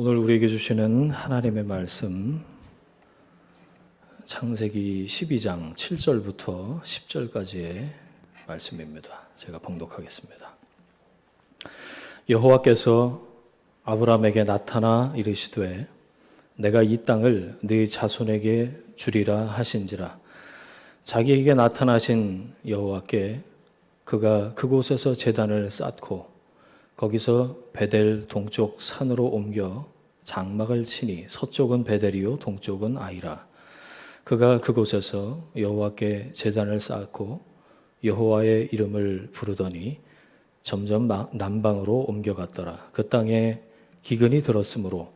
오늘 우리에게 주시는 하나님의 말씀 창세기 12장 7절부터 10절까지의 말씀입니다. 제가 봉독하겠습니다. 여호와께서 아브라함에게 나타나 이르시되 내가 이 땅을 네 자손에게 주리라 하신지라. 자기에게 나타나신 여호와께 그가 그곳에서 제단을 쌓고 거기서 베델 동쪽 산으로 옮겨 장막을 치니 서쪽은 베델이요 동쪽은 아이라. 그가 그곳에서 여호와께 제단을 쌓고 여호와의 이름을 부르더니 점점 남방으로 옮겨갔더라. 그 땅에 기근이 들었으므로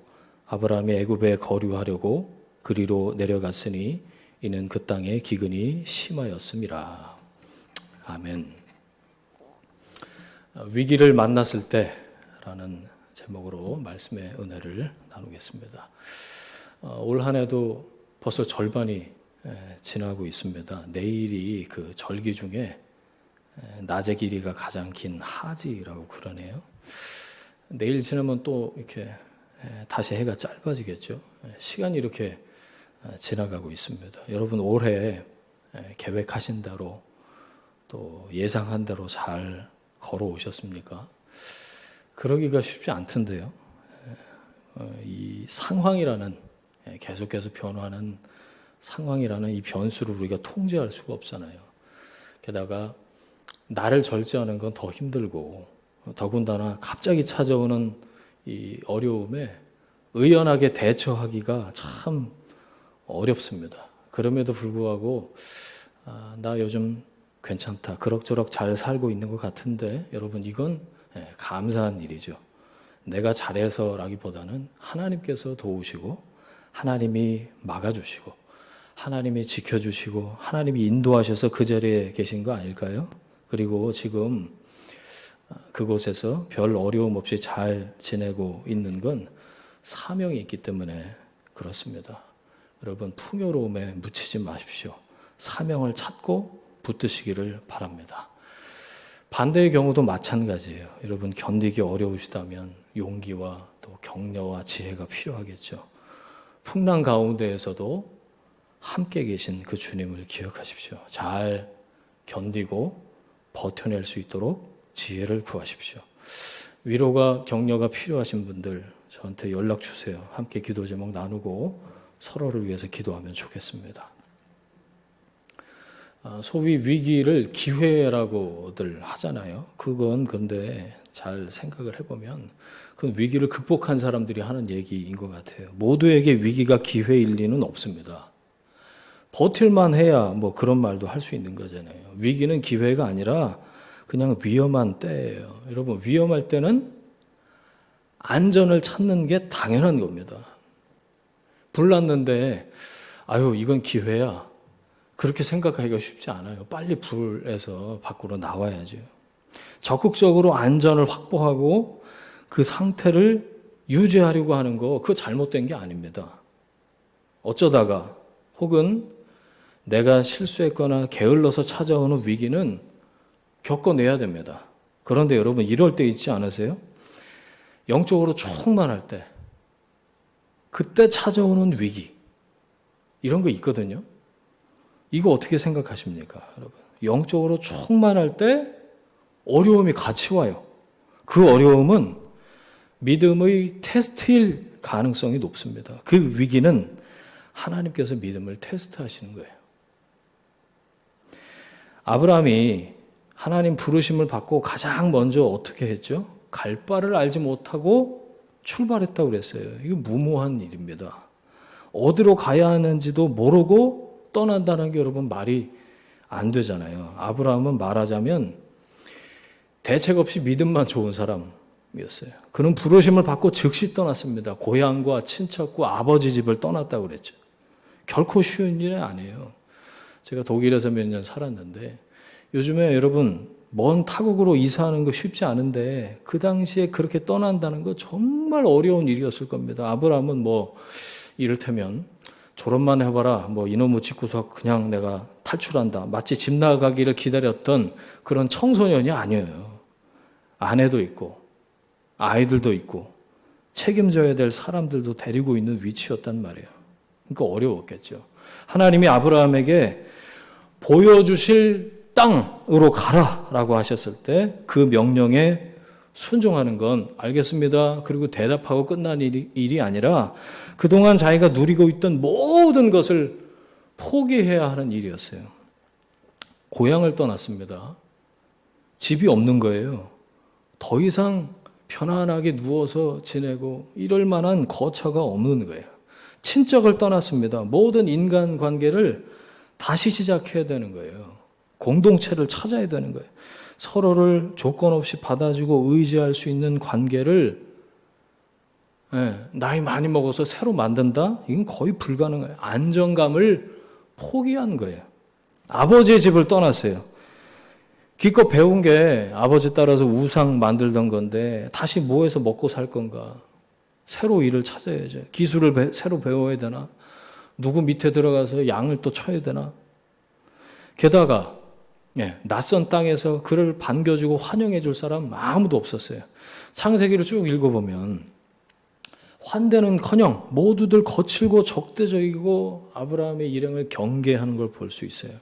아브라함이 애굽에 거류하려고 그리로 내려갔으니 이는 그 땅에 기근이 심하였음이라. 아멘. 위기를 만났을 때라는 제목으로 말씀의 은혜를 나누겠습니다. 올 한 해도 벌써 절반이 지나고 있습니다. 내일이 그 절기 중에 낮의 길이가 가장 긴 하지라고 그러네요. 내일 지나면 또 이렇게 다시 해가 짧아지겠죠. 시간이 이렇게 지나가고 있습니다. 여러분 올해 계획하신 대로 또 예상한 대로 잘 걸어오셨습니까? 그러기가 쉽지 않던데요. 이 상황이라는 계속해서 변화하는 상황이라는 이 변수를 우리가 통제할 수가 없잖아요. 게다가 나를 절제하는 건 더 힘들고 더군다나 갑자기 찾아오는 이 어려움에 의연하게 대처하기가 참 어렵습니다. 그럼에도 불구하고 나 요즘 괜찮다, 그럭저럭 잘 살고 있는 것 같은데 여러분 이건 감사한 일이죠. 내가 잘해서라기보다는 하나님께서 도우시고 하나님이 막아주시고 하나님이 지켜주시고 하나님이 인도하셔서 그 자리에 계신 거 아닐까요? 그리고 지금 그곳에서 별 어려움 없이 잘 지내고 있는 건 사명이 있기 때문에 그렇습니다. 여러분 풍요로움에 묻히지 마십시오. 사명을 찾고 붙드시기를 바랍니다. 반대의 경우도 마찬가지예요. 여러분 견디기 어려우시다면 용기와 또 격려와 지혜가 필요하겠죠. 풍랑 가운데에서도 함께 계신 그 주님을 기억하십시오. 잘 견디고 버텨낼 수 있도록 지혜를 구하십시오. 위로가 격려가 필요하신 분들 저한테 연락 주세요. 함께 기도 제목 나누고 서로를 위해서 기도하면 좋겠습니다. 소위 위기를 기회라고들 하잖아요. 그건 근데 잘 생각을 해보면 그 위기를 극복한 사람들이 하는 얘기인 것 같아요. 모두에게 위기가 기회일 리는 없습니다. 버틸만 해야 뭐 그런 말도 할 수 있는 거잖아요. 위기는 기회가 아니라 그냥 위험한 때예요. 여러분 위험할 때는 안전을 찾는 게 당연한 겁니다. 불 났는데 아유 이건 기회야. 그렇게 생각하기가 쉽지 않아요. 빨리 불에서 밖으로 나와야죠. 적극적으로 안전을 확보하고 그 상태를 유지하려고 하는 거 그거 잘못된 게 아닙니다. 어쩌다가 혹은 내가 실수했거나 게을러서 찾아오는 위기는 겪어내야 됩니다. 그런데 여러분 이럴 때 있지 않으세요? 영적으로 충만할 때 그때 찾아오는 위기 이런 거 있거든요. 이거 어떻게 생각하십니까, 여러분? 영적으로 충만할 때 어려움이 같이 와요. 그 어려움은 믿음의 테스트일 가능성이 높습니다. 그 위기는 하나님께서 믿음을 테스트하시는 거예요. 아브라함이 하나님 부르심을 받고 가장 먼저 어떻게 했죠? 갈 바를 알지 못하고 출발했다고 그랬어요. 이거 무모한 일입니다. 어디로 가야 하는지도 모르고 떠난다는 게 여러분 말이 안 되잖아요. 아브라함은 말하자면 대책 없이 믿음만 좋은 사람이었어요. 그는 부르심을 받고 즉시 떠났습니다. 고향과 친척과 아버지 집을 떠났다고 그랬죠. 결코 쉬운 일이 아니에요. 제가 독일에서 몇 년 살았는데 요즘에 여러분 먼 타국으로 이사하는 거 쉽지 않은데 그 당시에 그렇게 떠난다는 거 정말 어려운 일이었을 겁니다. 아브라함은 뭐 이를테면 졸업만 해봐라. 뭐 이놈 못 짓고서 그냥 내가 탈출한다. 마치 집 나가기를 기다렸던 그런 청소년이 아니에요. 아내도 있고 아이들도 있고 책임져야 될 사람들도 데리고 있는 위치였단 말이에요. 그러니까 어려웠겠죠. 하나님이 아브라함에게 보여주실 땅으로 가라라고 하셨을 때 그 명령에 순종하는 건 알겠습니다. 그리고 대답하고 끝난 일이 아니라 그동안 자기가 누리고 있던 모든 것을 포기해야 하는 일이었어요. 고향을 떠났습니다. 집이 없는 거예요. 더 이상 편안하게 누워서 지내고 이럴 만한 거처가 없는 거예요. 친척을 떠났습니다. 모든 인간관계를 다시 시작해야 되는 거예요. 공동체를 찾아야 되는 거예요. 서로를 조건 없이 받아주고 의지할 수 있는 관계를 나이 많이 먹어서 새로 만든다? 이건 거의 불가능해요. 안정감을 포기한 거예요. 아버지의 집을 떠났어요. 기껏 배운 게 아버지 따라서 우상 만들던 건데 다시 뭐 해서 먹고 살 건가? 새로 일을 찾아야죠. 기술을 새로 배워야 되나? 누구 밑에 들어가서 양을 또 쳐야 되나? 게다가 낯선 땅에서 그를 반겨주고 환영해 줄 사람 아무도 없었어요. 창세기를 쭉 읽어보면 환대는커녕 모두들 거칠고 적대적이고 아브라함의 일행을 경계하는 걸 볼 수 있어요.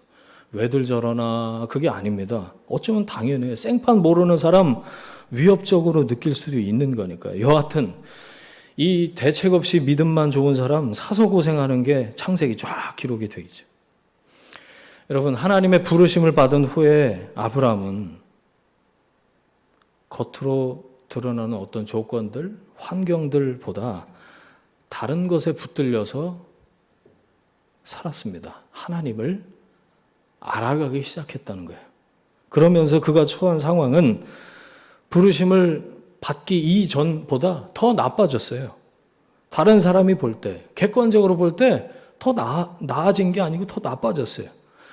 왜들 저러나 그게 아닙니다. 어쩌면 당연해요. 생판 모르는 사람 위협적으로 느낄 수도 있는 거니까요. 여하튼 이 대책 없이 믿음만 좋은 사람 사서 고생하는 게 창세기 쫙 기록이 되어 있죠. 여러분, 하나님의 부르심을 받은 후에 아브라함은 겉으로 드러나는 어떤 조건들, 환경들보다 다른 것에 붙들려서 살았습니다. 하나님을 알아가기 시작했다는 거예요. 그러면서 그가 처한 상황은 부르심을 받기 이전보다 더 나빠졌어요. 다른 사람이 볼 때, 객관적으로 볼 때 더 나아진 게 아니고 더 나빠졌어요.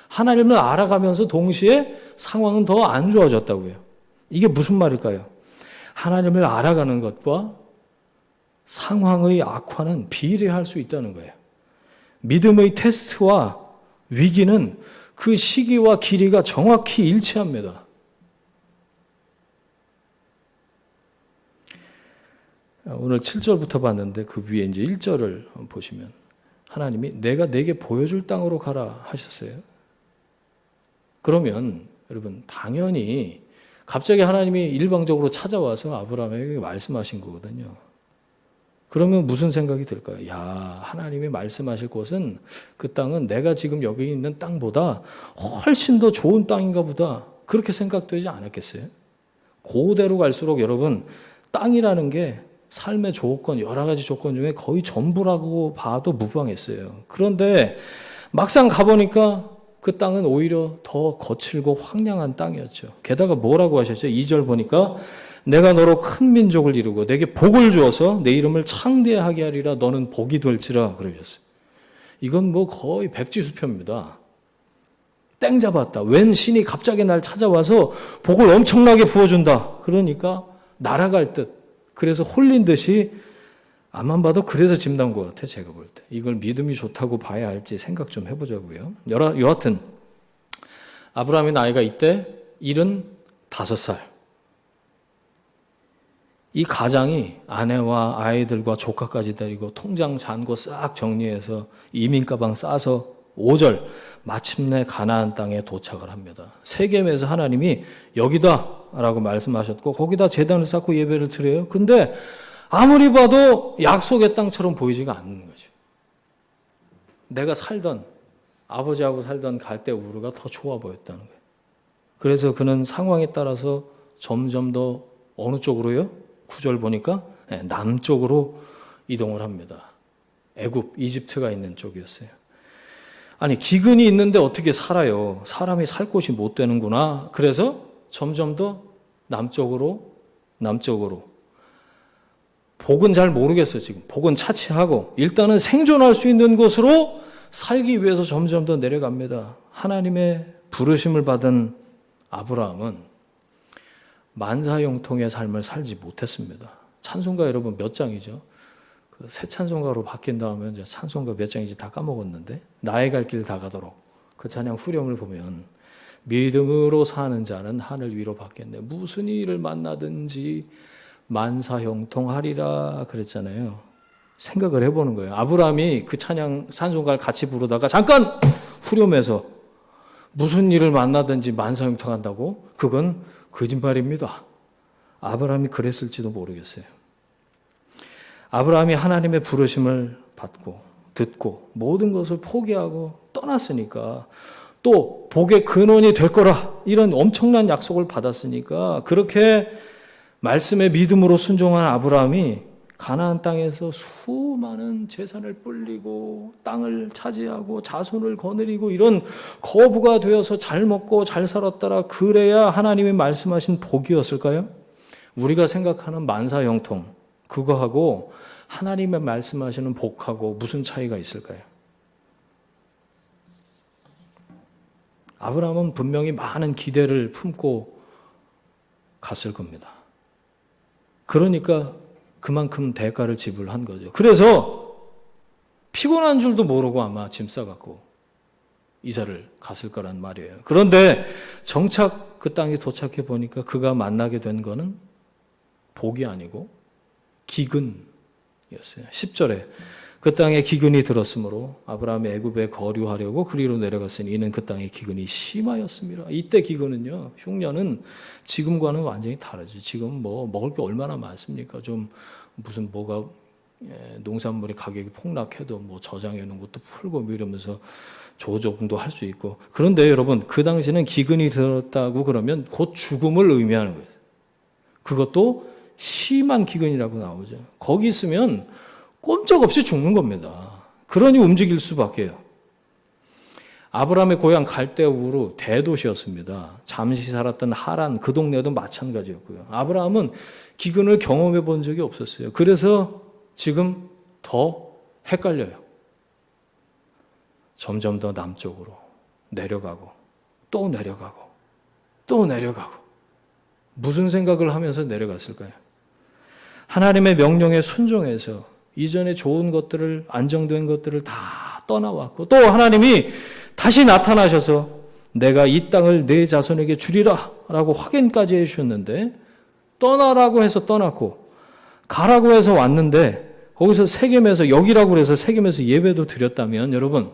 하나님을 알아가면서 동시에 상황은 더 안 좋아졌다고요. 이게 무슨 말일까요? 하나님을 알아가는 것과 상황의 악화는 비례할 수 있다는 거예요. 믿음의 테스트와 위기는 그 시기와 길이가 정확히 일치합니다. 오늘 7절부터 봤는데 그 위에 이제 1절을 보시면 하나님이 내가 내게 보여줄 땅으로 가라 하셨어요. 그러면 여러분 당연히 갑자기 하나님이 일방적으로 찾아와서 아브라함에게 말씀하신 거거든요. 그러면 무슨 생각이 들까요? 야, 하나님이 말씀하실 곳은 그 땅은 내가 지금 여기 있는 땅보다 훨씬 더 좋은 땅인가 보다. 그렇게 생각되지 않았겠어요? 그대로 갈수록 여러분 땅이라는 게 삶의 조건, 여러 가지 조건 중에 거의 전부라고 봐도 무방했어요. 그런데 막상 가보니까 그 땅은 오히려 더 거칠고 황량한 땅이었죠. 게다가 뭐라고 하셨죠? 2절 보니까 내가 너로 큰 민족을 이루고 내게 복을 주어서 내 이름을 창대하게 하리라 너는 복이 될지라 그러셨어요. 이건 뭐 거의 백지수표입니다. 땡 잡았다. 웬 신이 갑자기 날 찾아와서 복을 엄청나게 부어준다. 그러니까 날아갈 듯. 그래서 홀린 듯이 앞만 봐도 그래서 집 나온 것 같아 제가 볼 때. 이걸 믿음이 좋다고 봐야 할지 생각 좀 해보자고요. 여하튼 아브라함의 나이가 이때 75살. 이 가장이 아내와 아이들과 조카까지 데리고 통장 잔고 싹 정리해서 이민 가방 싸서 5절 마침내 가나안 땅에 도착을 합니다. 세겜에서 하나님이 여기다라고 말씀하셨고 거기다 제단을 쌓고 예배를 드려요. 근데 아무리 봐도 약속의 땅처럼 보이지가 않는 거죠. 내가 살던 아버지하고 살던 갈대 우르가 더 좋아 보였다는 거예요. 그래서 그는 상황에 따라서 점점 더 어느 쪽으로요? 9절 보니까 남쪽으로 이동을 합니다. 애굽, 이집트가 있는 쪽이었어요. 아니 기근이 있는데 어떻게 살아요? 사람이 살 곳이 못 되는구나. 그래서 점점 더 남쪽으로 복은 잘 모르겠어요. 지금 복은 차치하고 일단은 생존할 수 있는 곳으로 살기 위해서 점점 더 내려갑니다. 하나님의 부르심을 받은 아브라함은 만사형통의 삶을 살지 못했습니다. 찬송가 여러분 몇 장이죠? 그 새 찬송가로 바뀐 다음에 이제 찬송가 몇 장인지 다 까먹었는데 나의 갈 길 다 가도록 그 찬양 후렴을 보면 믿음으로 사는 자는 하늘 위로 받겠네. 무슨 일을 만나든지 만사형통하리라 그랬잖아요. 생각을 해보는 거예요. 아브라함이 그 찬양 산송가를 같이 부르다가 잠깐 후렴해서 무슨 일을 만나든지 만사형통한다고? 그건 거짓말입니다. 아브라함이 그랬을지도 모르겠어요. 아브라함이 하나님의 부르심을 받고 듣고 모든 것을 포기하고 떠났으니까, 또 복의 근원이 될 거라 이런 엄청난 약속을 받았으니까, 그렇게 말씀의 믿음으로 순종한 아브라함이 가나안 땅에서 수많은 재산을 불리고 땅을 차지하고 자손을 거느리고 이런 거부가 되어서 잘 먹고 잘 살았더라. 그래야 하나님이 말씀하신 복이었을까요? 우리가 생각하는 만사형통, 그거하고 하나님의 말씀하시는 복하고 무슨 차이가 있을까요? 아브라함은 분명히 많은 기대를 품고 갔을 겁니다. 그러니까 그만큼 대가를 지불한 거죠. 그래서 피곤한 줄도 모르고 아마 짐 싸갖고 이사를 갔을 거란 말이에요. 그런데 정착 그 땅에 도착해 보니까 그가 만나게 된 거는 복이 아니고 기근이었어요. 10절에 그 땅에 기근이 들었으므로 아브라함이 애굽에 거류하려고 그리로 내려갔으니 이는 그 땅에 기근이 심하였습니다. 이때 기근은요, 흉년은 지금과는 완전히 다르죠. 지금 뭐 먹을 게 얼마나 많습니까? 좀 무슨 뭐가 농산물의 가격이 폭락해도 뭐 저장해 놓은 것도 풀고 뭐 이러면서 조정도 할 수 있고. 그런데 여러분, 그 당시는 기근이 들었다고 그러면 곧 죽음을 의미하는 거예요. 그것도 심한 기근이라고 나오죠. 거기 있으면 꼼짝없이 죽는 겁니다. 그러니 움직일 수밖에요. 아브라함의 고향 갈대아 우르 대도시였습니다. 잠시 살았던 하란 그 동네도 마찬가지였고요. 아브라함은 기근을 경험해 본 적이 없었어요. 그래서 지금 더 헷갈려요. 점점 더 남쪽으로 내려가고 또 내려가고 또 내려가고. 무슨 생각을 하면서 내려갔을까요? 하나님의 명령에 순종해서 이전에 좋은 것들을, 안정된 것들을 다 떠나왔고, 또 하나님이 다시 나타나셔서 내가 이 땅을 내 자손에게 주리라 라고 확인까지 해주셨는데, 떠나라고 해서 떠났고 가라고 해서 왔는데, 거기서 세겜에서, 여기라고 해서 세겜에서 예배도 드렸다면, 여러분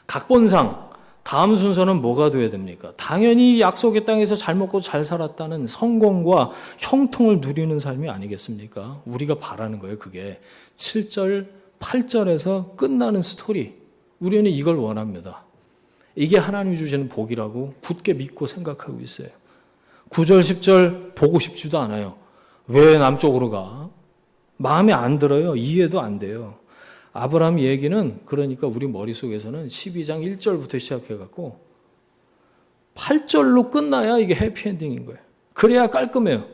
각본상 다음 순서는 뭐가 돼야 됩니까? 당연히 약속의 땅에서 잘 먹고 잘 살았다는 성공과 형통을 누리는 삶이 아니겠습니까? 우리가 바라는 거예요. 그게 7절, 8절에서 끝나는 스토리. 우리는 이걸 원합니다. 이게 하나님이 주시는 복이라고 굳게 믿고 생각하고 있어요. 9절, 10절 보고 싶지도 않아요. 왜 남쪽으로 가? 마음에 안 들어요. 이해도 안 돼요. 아브라함 얘기는 그러니까 우리 머릿속에서는 12장 1절부터 시작해갖고 8절로 끝나야 이게 해피엔딩인 거예요. 그래야 깔끔해요.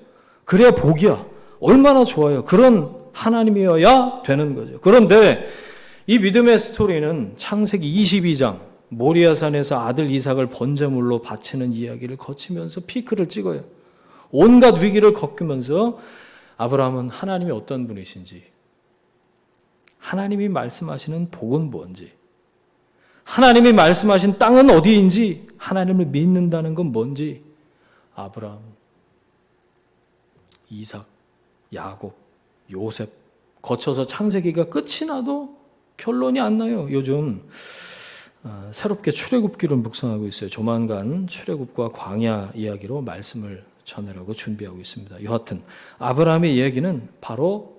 그래야 복이야. 얼마나 좋아요. 그런 하나님이어야 되는 거죠. 그런데 이 믿음의 스토리는 창세기 22장 모리아산에서 아들 이삭을 번제물로 바치는 이야기를 거치면서 피크를 찍어요. 온갖 위기를 겪으면서 아브라함은 하나님이 어떤 분이신지, 하나님이 말씀하시는 복은 뭔지, 하나님이 말씀하신 땅은 어디인지, 하나님을 믿는다는 건 뭔지, 아브라함, 이삭, 야곱, 요셉 거쳐서 창세기가 끝이 나도 결론이 안 나요. 요즘 새롭게 출애굽기를 묵상하고 있어요. 조만간 출애굽과 광야 이야기로 말씀을 전하려고 준비하고 있습니다. 여하튼 아브라함의 이야기는 바로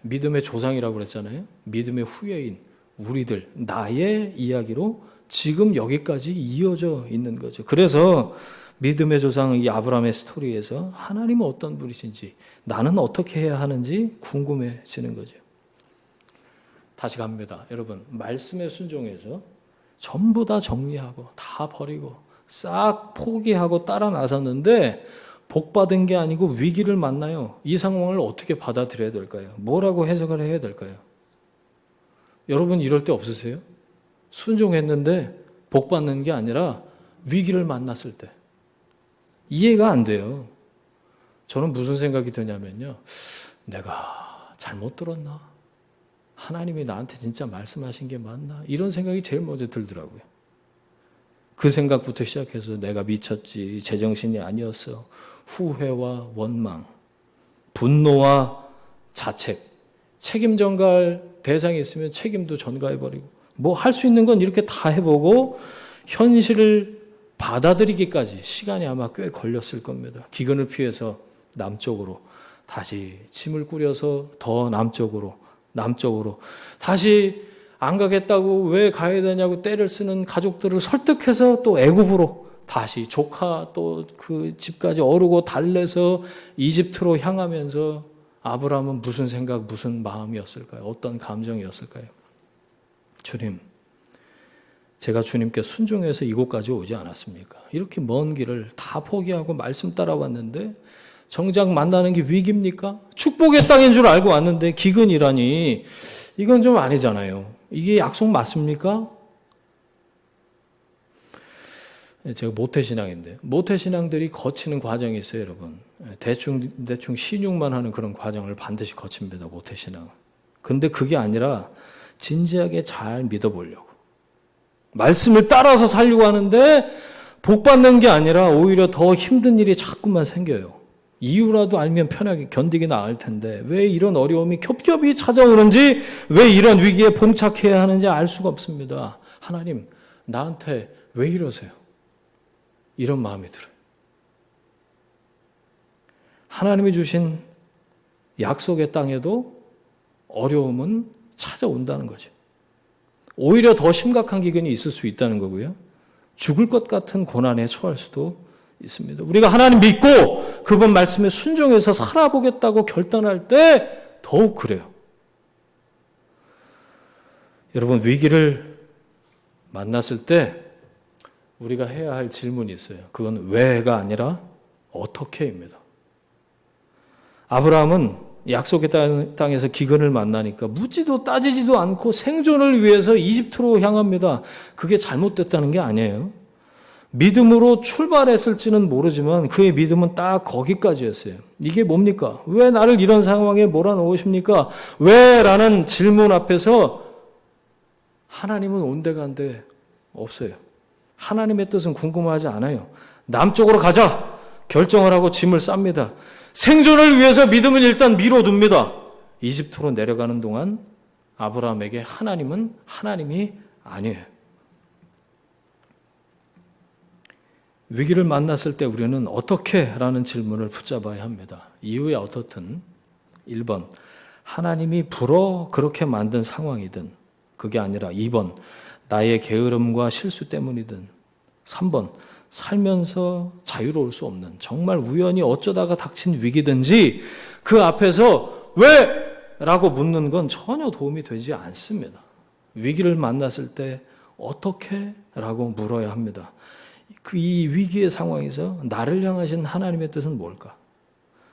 믿음의 조상이라고 그랬잖아요. 믿음의 후예인 우리들, 나의 이야기로 지금 여기까지 이어져 있는 거죠. 그래서 믿음의 조상 이 아브라함의 스토리에서 하나님은 어떤 분이신지, 나는 어떻게 해야 하는지 궁금해지는 거죠. 다시 갑니다. 여러분, 말씀에 순종해서 전부 다 정리하고 다 버리고 싹 포기하고 따라 나섰는데 복받은 게 아니고 위기를 만나요. 이 상황을 어떻게 받아들여야 될까요? 뭐라고 해석을 해야 될까요? 여러분 이럴 때 없으세요? 순종했는데 복받는 게 아니라 위기를 만났을 때 이해가 안 돼요. 저는 무슨 생각이 드냐면요, 내가 잘못 들었나? 하나님이 나한테 진짜 말씀하신 게 맞나? 이런 생각이 제일 먼저 들더라고요. 그 생각부터 시작해서 내가 미쳤지, 제정신이 아니었어, 후회와 원망, 분노와 자책, 책임 전가할 대상이 있으면 책임도 전가해버리고 뭐 할 수 있는 건 이렇게 다 해보고 현실을 받아들이기까지 시간이 아마 꽤 걸렸을 겁니다. 기근을 피해서 남쪽으로 다시 짐을 꾸려서 더 남쪽으로 다시 안 가겠다고 왜 가야 되냐고 떼를 쓰는 가족들을 설득해서 또 애굽으로 다시 조카 또 그 집까지 어르고 달래서 이집트로 향하면서 아브라함은 무슨 생각, 무슨 마음이었을까요? 어떤 감정이었을까요? 주님, 제가 주님께 순종해서 이곳까지 오지 않았습니까? 이렇게 먼 길을 다 포기하고 말씀 따라왔는데 정작 만나는 게 위기입니까? 축복의 땅인 줄 알고 왔는데 기근이라니 이건 좀 아니잖아요. 이게 약속 맞습니까? 제가 모태신앙인데 모태신앙들이 거치는 과정이 있어요, 여러분. 대충 신용만 하는 그런 과정을 반드시 거칩니다, 모태신앙은. 근데 그게 아니라 진지하게 잘 믿어보려고. 말씀을 따라서 살려고 하는데 복 받는 게 아니라 오히려 더 힘든 일이 자꾸만 생겨요. 이유라도 알면 편하게 견디기 나을 텐데 왜 이런 어려움이 겹겹이 찾아오는지, 왜 이런 위기에 봉착해야 하는지 알 수가 없습니다. 하나님, 나한테 왜 이러세요? 이런 마음이 들어요. 하나님이 주신 약속의 땅에도 어려움은 찾아온다는 거죠. 오히려 더 심각한 기근이 있을 수 있다는 거고요. 죽을 것 같은 고난에 처할 수도 있습니다. 우리가 하나님 믿고 그분 말씀에 순종해서 살아보겠다고 결단할 때 더욱 그래요. 여러분, 위기를 만났을 때 우리가 해야 할 질문이 있어요. 그건 왜가 아니라 어떻게입니다. 아브라함은 약속의 땅에서 기근을 만나니까 묻지도 따지지도 않고 생존을 위해서 이집트로 향합니다. 그게 잘못됐다는 게 아니에요. 믿음으로 출발했을지는 모르지만 그의 믿음은 딱 거기까지였어요. 이게 뭡니까? 왜 나를 이런 상황에 몰아넣으십니까? 왜? 라는 질문 앞에서 하나님은 온데간데 없어요. 하나님의 뜻은 궁금하지 않아요. 남쪽으로 가자 결정을 하고 짐을 쌉니다. 생존을 위해서 믿음을 일단 미뤄둡니다. 이집트로 내려가는 동안 아브라함에게 하나님은 하나님이 아니에요. 위기를 만났을 때 우리는 어떻게? 라는 질문을 붙잡아야 합니다. 이유에 어떻든 1번, 하나님이 불어 그렇게 만든 상황이든 그게 아니라 2번, 나의 게으름과 실수 때문이든 3번, 살면서 자유로울 수 없는 정말 우연히 어쩌다가 닥친 위기든지 그 앞에서 왜? 라고 묻는 건 전혀 도움이 되지 않습니다. 위기를 만났을 때 어떻게? 라고 물어야 합니다. 이 위기의 상황에서 나를 향하신 하나님의 뜻은 뭘까?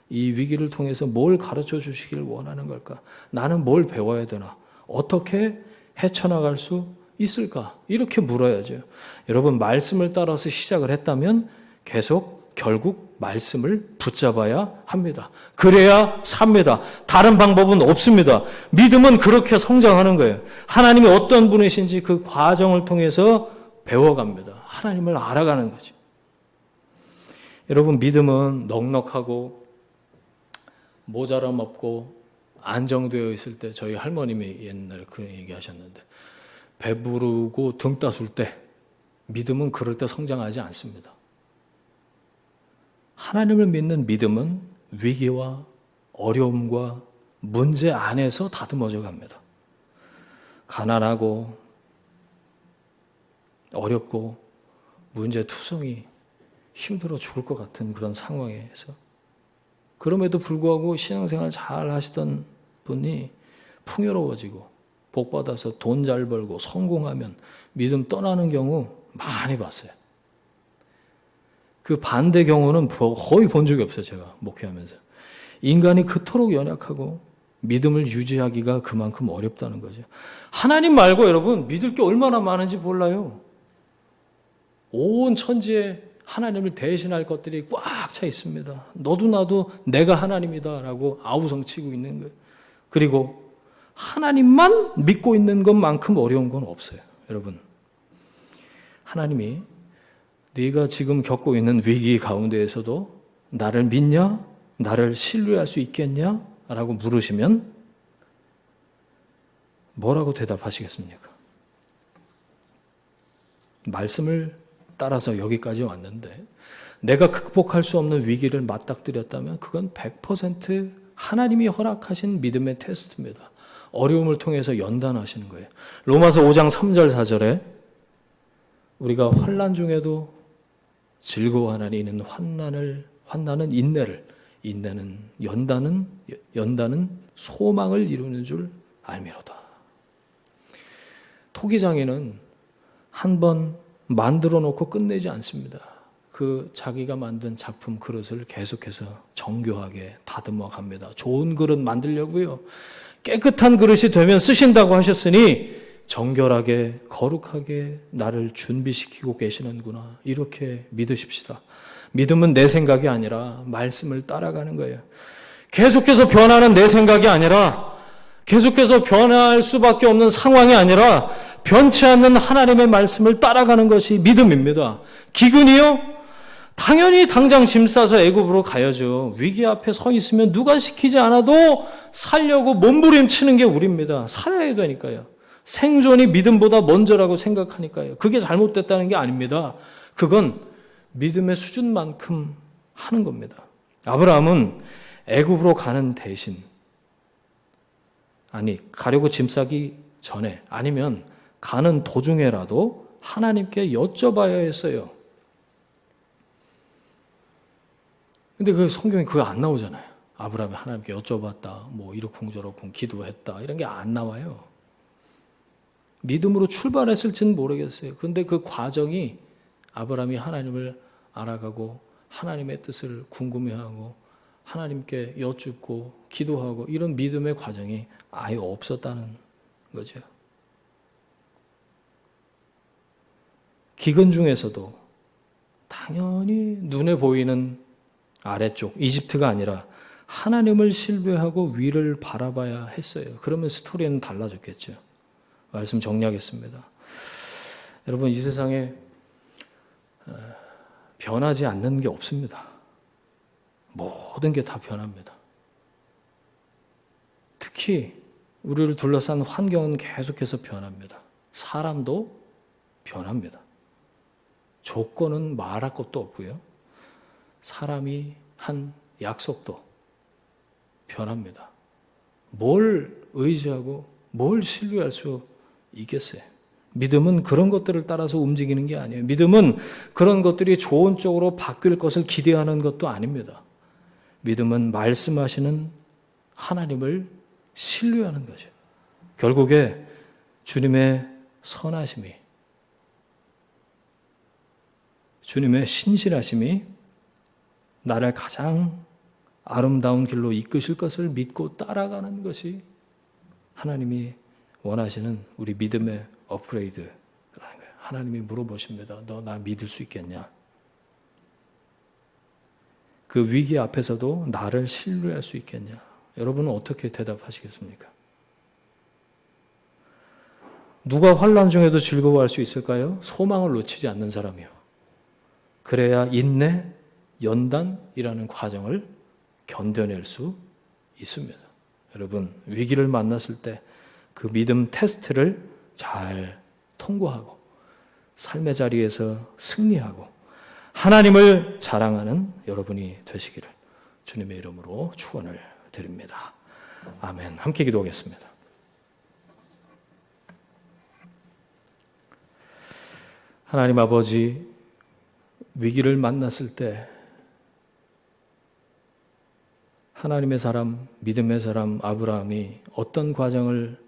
이 위기를 통해서 뭘 가르쳐 주시기를 원하는 걸까? 나는 뭘 배워야 되나? 어떻게 헤쳐나갈 수 있을까? 이렇게 물어야죠. 여러분, 말씀을 따라서 시작을 했다면 계속 결국 말씀을 붙잡아야 합니다. 그래야 삽니다. 다른 방법은 없습니다. 믿음은 그렇게 성장하는 거예요. 하나님이 어떤 분이신지 그 과정을 통해서 배워갑니다. 하나님을 알아가는 거죠. 여러분, 믿음은 넉넉하고 모자람 없고 안정되어 있을 때, 저희 할머님이 옛날에 그런 얘기 하셨는데, 배부르고 등 따술 때 믿음은 그럴 때 성장하지 않습니다. 하나님을 믿는 믿음은 위기와 어려움과 문제 안에서 다듬어져 갑니다. 가난하고 어렵고 문제투성이 힘들어 죽을 것 같은 그런 상황에서 그럼에도 불구하고 신앙생활 잘 하시던 분이 풍요로워지고 복받아서 돈 잘 벌고 성공하면 믿음 떠나는 경우 많이 봤어요. 그 반대 경우는 거의 본 적이 없어요. 제가 목회하면서. 인간이 그토록 연약하고 믿음을 유지하기가 그만큼 어렵다는 거죠. 하나님 말고 여러분 믿을 게 얼마나 많은지 몰라요. 온 천지에 하나님을 대신할 것들이 꽉 차 있습니다. 너도 나도 내가 하나님이다라고 아우성치고 있는 거예요. 그리고 하나님만 믿고 있는 것만큼 어려운 건 없어요. 여러분, 하나님이 네가 지금 겪고 있는 위기 가운데에서도 나를 믿냐? 나를 신뢰할 수 있겠냐? 라고 물으시면 뭐라고 대답하시겠습니까? 말씀을 따라서 여기까지 왔는데 내가 극복할 수 없는 위기를 맞닥뜨렸다면 그건 100% 하나님이 허락하신 믿음의 테스트입니다. 어려움을 통해서 연단하시는 거예요. 로마서 5장 3절 4절에 우리가 환난 중에도 즐거워하나니 이는 환난은 인내를, 인내는 연단은 소망을 이루는 줄 알미로다. 토기장인은 한 번 만들어 놓고 끝내지 않습니다. 그 자기가 만든 작품 그릇을 계속해서 정교하게 다듬어 갑니다. 좋은 그릇 만들려고요. 깨끗한 그릇이 되면 쓰신다고 하셨으니 정결하게 거룩하게 나를 준비시키고 계시는구나. 이렇게 믿으십시다. 믿음은 내 생각이 아니라 말씀을 따라가는 거예요. 계속해서 변하는 내 생각이 아니라 계속해서 변할 수밖에 없는 상황이 아니라 변치 않는 하나님의 말씀을 따라가는 것이 믿음입니다. 기근이요? 당연히 당장 짐 싸서 애굽으로 가야죠. 위기 앞에 서 있으면 누가 시키지 않아도 살려고 몸부림치는 게 우리입니다. 살아야 되니까요. 생존이 믿음보다 먼저라고 생각하니까요. 그게 잘못됐다는 게 아닙니다. 그건 믿음의 수준만큼 하는 겁니다. 아브라함은 애굽으로 가는 대신 가려고 짐 싸기 전에 아니면 가는 도중에라도 하나님께 여쭤봐야 했어요. 근데 그 성경에 그거 안 나오잖아요. 아브라함이 하나님께 여쭤봤다, 뭐 이러쿵저러쿵 기도했다 이런 게 안 나와요. 믿음으로 출발했을지는 모르겠어요. 근데 그 과정이 아브라함이 하나님을 알아가고 하나님의 뜻을 궁금해하고 하나님께 여쭙고 기도하고 이런 믿음의 과정이 아예 없었다는 거죠. 기근 중에서도 당연히 눈에 보이는 아래쪽 이집트가 아니라 하나님을 신뢰하고 위를 바라봐야 했어요. 그러면 스토리는 달라졌겠죠. 말씀 정리하겠습니다. 여러분, 이 세상에 변하지 않는 게 없습니다. 모든 게 다 변합니다. 특히 우리를 둘러싼 환경은 계속해서 변합니다. 사람도 변합니다. 조건은 말할 것도 없고요. 사람이 한 약속도 변합니다. 뭘 의지하고 뭘 신뢰할 수 있겠어요? 믿음은 그런 것들을 따라서 움직이는 게 아니에요. 믿음은 그런 것들이 좋은 쪽으로 바뀔 것을 기대하는 것도 아닙니다. 믿음은 말씀하시는 하나님을 신뢰하는 거죠. 결국에 주님의 선하심이, 주님의 신실하심이 나를 가장 아름다운 길로 이끄실 것을 믿고 따라가는 것이 하나님이 원하시는 우리 믿음의 업그레이드라는 거예요. 하나님이 물어보십니다. 너 나 믿을 수 있겠냐? 그 위기 앞에서도 나를 신뢰할 수 있겠냐? 여러분은 어떻게 대답하시겠습니까? 누가 환난 중에도 즐거워할 수 있을까요? 소망을 놓치지 않는 사람이요. 그래야 인내, 연단이라는 과정을 견뎌낼 수 있습니다. 여러분, 위기를 만났을 때 그 믿음 테스트를 잘 통과하고 삶의 자리에서 승리하고 하나님을 자랑하는 여러분이 되시기를 주님의 이름으로 축원을 드립니다. 아멘. 함께 기도하겠습니다. 하나님 아버지, 위기를 만났을 때 하나님의 사람, 믿음의 사람 아브라함이 어떤 과정을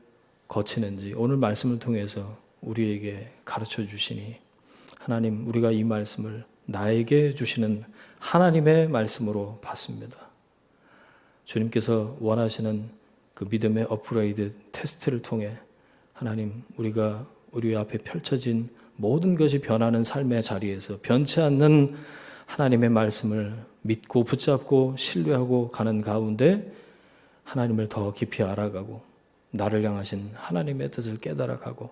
거치는지 오늘 말씀을 통해서 우리에게 가르쳐 주시니 하나님, 우리가 이 말씀을 나에게 주시는 하나님의 말씀으로 봤습니다. 주님께서 원하시는 그 믿음의 업그레이드 테스트를 통해 하나님, 우리가 우리 앞에 펼쳐진 모든 것이 변하는 삶의 자리에서 변치 않는 하나님의 말씀을 믿고 붙잡고 신뢰하고 가는 가운데 하나님을 더 깊이 알아가고 나를 향하신 하나님의 뜻을 깨달아가고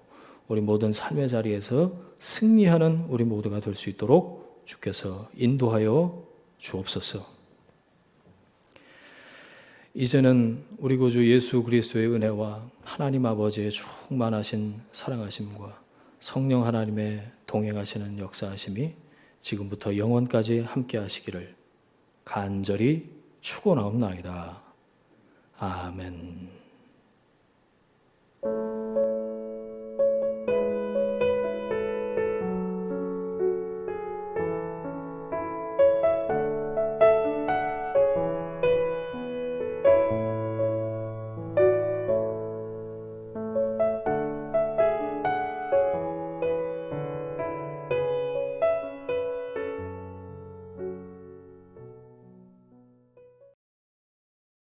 우리 모든 삶의 자리에서 승리하는 우리 모두가 될 수 있도록 주께서 인도하여 주옵소서. 이제는 우리 구주 예수 그리스도의 은혜와 하나님 아버지의 충만하신 사랑하심과 성령 하나님의 동행하시는 역사하심이 지금부터 영원까지 함께 하시기를 간절히 축원하옵나이다. 아멘.